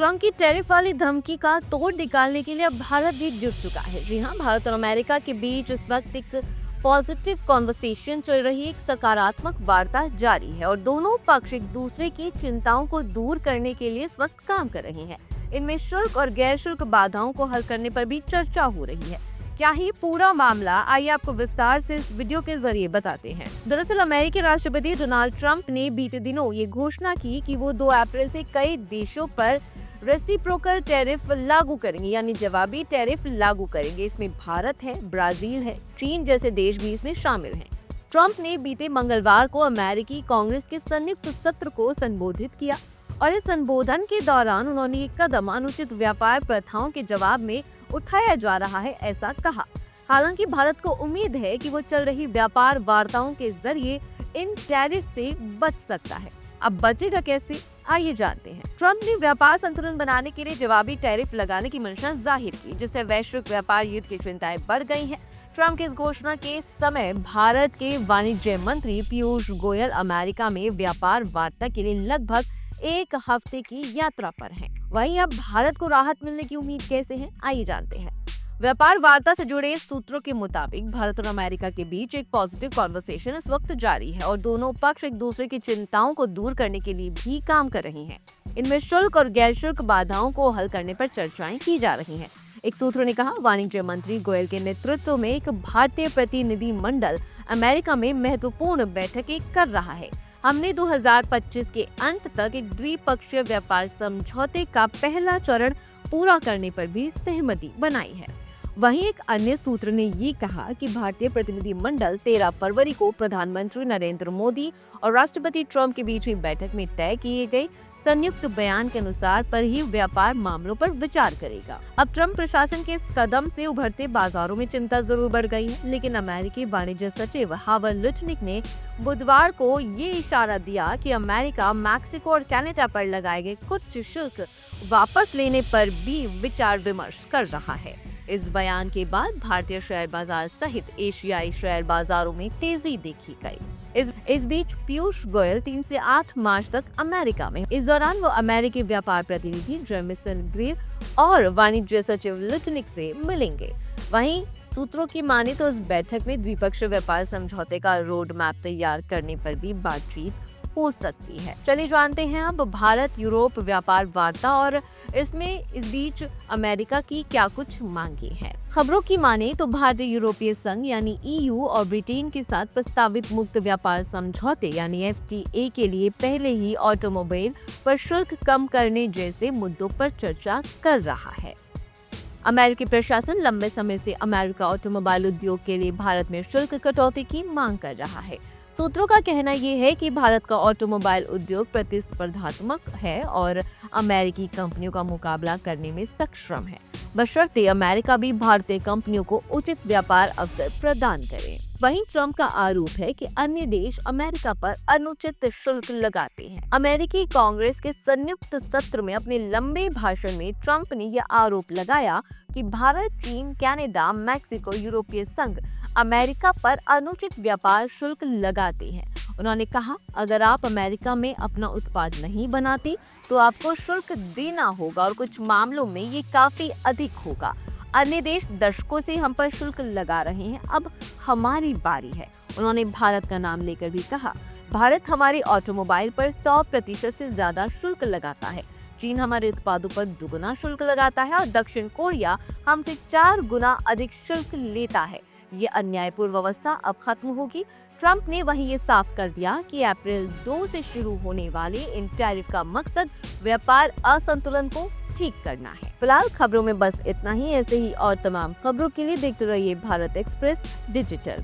Trump की tariff वाली धमकी का तोड़ निकालने के लिए अब भारत भी जुट चुका है। जी हाँ, भारत और अमेरिका के बीच इस वक्त एक पॉजिटिव कॉन्वर्सेशन चल रही है, एक सकारात्मक वार्ता जारी है और दोनों पक्ष एक दूसरे की चिंताओं को दूर करने के लिए इस वक्त काम कर रहे हैं। इनमें शुल्क और गैर शुल्क बाधाओं को हल करने पर भी चर्चा हो रही है। क्या ही पूरा मामला, आइए आपको विस्तार से इस वीडियो के जरिए बताते हैं। दरअसल अमेरिकी राष्ट्रपति डोनाल्ड ट्रंप ने बीते दिनों ये घोषणा की कि वो 2 अप्रैल से कई देशों पर रेसिप्रोकल टैरिफ लागू करेंगे, यानी जवाबी टैरिफ लागू करेंगे। इसमें भारत है, ब्राजील है, चीन जैसे देश भी इसमें शामिल हैं। ट्रंप ने बीते मंगलवार को अमेरिकी कांग्रेस के संयुक्त सत्र को संबोधित किया और इस संबोधन के दौरान उन्होंने ये कदम अनुचित व्यापार प्रथाओं के जवाब में उठाया जा रहा है, ऐसा कहा। हालांकि भारत को उम्मीद है कि वो चल रही व्यापार वार्ताओं के जरिए इन टैरिफ से बच सकता है। अब बचेगा कैसे, आइए जानते हैं। ट्रंप ने व्यापार संतुलन बनाने के लिए जवाबी टैरिफ लगाने की मंशा जाहिर की, जिससे वैश्विक व्यापार युद्ध की चिंताएं बढ़ गई हैं। ट्रंप की इस घोषणा के समय भारत के वाणिज्य मंत्री पीयूष गोयल अमेरिका में व्यापार वार्ता के लिए लगभग 1 हफ्ते की यात्रा पर हैं। वहीं अब भारत को राहत मिलने की उम्मीद कैसे है, आइए जानते हैं। व्यापार वार्ता से जुड़े सूत्रों के मुताबिक भारत और अमेरिका के बीच एक पॉजिटिव कॉन्वर्सेशन इस वक्त जारी है और दोनों पक्ष एक दूसरे की चिंताओं को दूर करने के लिए भी काम कर रहे हैं। इनमें शुल्क और गैर शुल्क बाधाओं को हल करने पर चर्चाएं की जा रही हैं। एक सूत्र ने कहा, वाणिज्य मंत्री गोयल के नेतृत्व में एक भारतीय प्रतिनिधि मंडल अमेरिका में महत्वपूर्ण बैठकें कर रहा है। हमने 2025 के अंत तक एक द्विपक्षीय व्यापार समझौते का पहला चरण पूरा करने पर भी सहमति बनाई है। वहीं एक अन्य सूत्र ने ये कहा कि भारतीय प्रतिनिधि मंडल 13 फरवरी को प्रधानमंत्री नरेंद्र मोदी और राष्ट्रपति ट्रंप के बीच हुई बैठक में तय किए गए संयुक्त बयान के अनुसार पर ही व्यापार मामलों पर विचार करेगा। अब ट्रंप प्रशासन के इस कदम से उभरते बाजारों में चिंता जरूर बढ़ गई है, लेकिन अमेरिकी वाणिज्य सचिव हावर लुटनिक ने बुधवार को ये इशारा दिया कि अमेरिका, मैक्सिको और कनाडा पर लगाए गए कुछ शुल्क वापस लेने पर भी विचार विमर्श कर रहा है। इस बयान के बाद भारतीय शेयर बाजार सहित एशियाई शेयर बाजारों में तेजी देखी गई। इस बीच पीयूष गोयल 3 से 8 मार्च तक अमेरिका में। इस दौरान वो अमेरिकी व्यापार प्रतिनिधि जेमिसन ग्रीर और वाणिज्य सचिव लुटनिक से मिलेंगे। वहीं सूत्रों की माने तो इस बैठक में द्विपक्षीय व्यापार समझौते का रोड मैप तैयार करने पर भी बातचीत हो सकती है। चलिए जानते हैं अब भारत यूरोप व्यापार वार्ता और इसमें इस बीच अमेरिका की क्या कुछ मांगे हैं। खबरों की माने तो भारतीय यूरोपीय संघ यानी EU और ब्रिटेन के साथ प्रस्तावित मुक्त व्यापार समझौते यानी FTA के लिए पहले ही ऑटोमोबाइल पर शुल्क कम करने जैसे मुद्दों पर चर्चा कर रहा है। अमेरिकी प्रशासन लंबे समय से अमेरिका ऑटोमोबाइल उद्योग के लिए भारत में शुल्क कटौती की मांग कर रहा है। सूत्रों का कहना ये है कि भारत का ऑटोमोबाइल उद्योग प्रतिस्पर्धात्मक है और अमेरिकी कंपनियों का मुकाबला करने में सक्षम है, बशर्ते अमेरिका भी भारतीय कंपनियों को उचित व्यापार अवसर प्रदान करे। वहीं ट्रंप का आरोप है कि अन्य देश अमेरिका पर अनुचित शुल्क लगाते हैं। अमेरिकी कांग्रेस के संयुक्त सत्र में अपने लंबे भाषण में ट्रंप ने यह आरोप लगाया कि भारत, चीन, कनाडा, मैक्सिको, यूरोपीय संघ अमेरिका पर अनुचित व्यापार शुल्क लगाते हैं। उन्होंने कहा, अगर आप अमेरिका में अपना उत्पाद नहीं बनाते तो आपको शुल्क देना होगा और कुछ मामलों में ये काफी अधिक होगा। अन्य देश दशकों से हम पर शुल्क लगा रहे हैं, अब हमारी बारी है। उन्होंने भारत का नाम लेकर भी कहा, भारत हमारे ऑटोमोबाइल पर 100% से ज्यादा शुल्क लगाता है। चीन हमारे उत्पादों पर दुगुना शुल्क लगाता है और दक्षिण कोरिया हमसे 4 गुना अधिक शुल्क लेता है। ये अन्यायपूर्ण व्यवस्था अब खत्म होगी। ट्रंप ने वहीं ये साफ कर दिया कि अप्रैल 2 से शुरू होने वाले इन टैरिफ का मकसद व्यापार असंतुलन को ठीक करना है। फिलहाल खबरों में बस इतना ही। ऐसे ही और तमाम खबरों के लिए देखते रहिए भारत एक्सप्रेस डिजिटल।